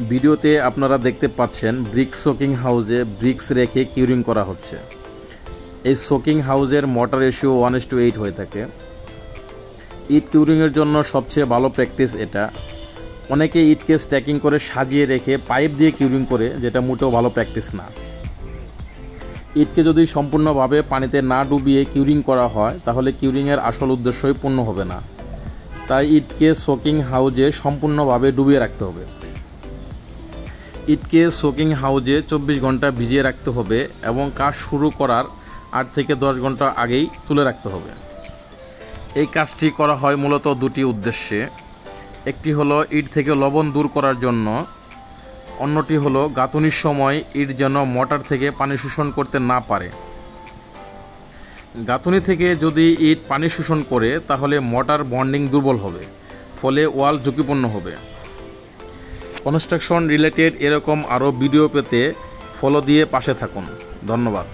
ভিডিওতে আপনারা দেখতে পাচ্ছেন ব্রিক সোকিং হাউসে ব্রিক্স রেখে কিউরিং করা হচ্ছে। এই সোকিং হাউসের মোটার রেশিও 1:8 হয়ে থাকে। ইট কিউরিংয়ের জন্য সবচেয়ে ভালো প্র্যাকটিস এটা। অনেকে ইটকে স্ট্যাকিং করে সাজিয়ে রেখে পাইপ দিয়ে কিউরিং করে, যেটা মোটেও ভালো প্র্যাকটিস না। ইটকে যদি সম্পূর্ণভাবে পানিতে না ডুবিয়ে কিউরিং করা হয় তাহলে কিউরিংয়ের আসল উদ্দেশ্যই পূর্ণ হবে না। তাই ইটকে সোকিং হাউসে সম্পূর্ণভাবে ডুবিয়ে রাখতে হবে। ইটকে সোকিং হাউসে 24 ঘন্টা ভিজিয়ে রাখতে হবে এবং কাজ শুরু করার 8 থেকে 10 ঘন্টা আগেই তুলে রাখতে হবে। এই কাজটি করা হয় মূলত দুটি উদ্দেশ্যে। একটি হলো ইট থেকে লবণ দূর করার জন্য, অন্যটি হলো গাঁথুনির সময় ইট যেন মোটর থেকে পানি শোষণ করতে না পারে। গাঁথুনি থেকে যদি ইট পানি শোষণ করে তাহলে মোটর বন্ডিং দুর্বল হবে, ফলে ওয়াল ঝুঁকিপূর্ণ হবে। কনস্ট্রাকশন রিলেটেড এরকম আরও ভিডিও পেতে ফলো দিয়ে পাশে থাকুন। ধন্যবাদ।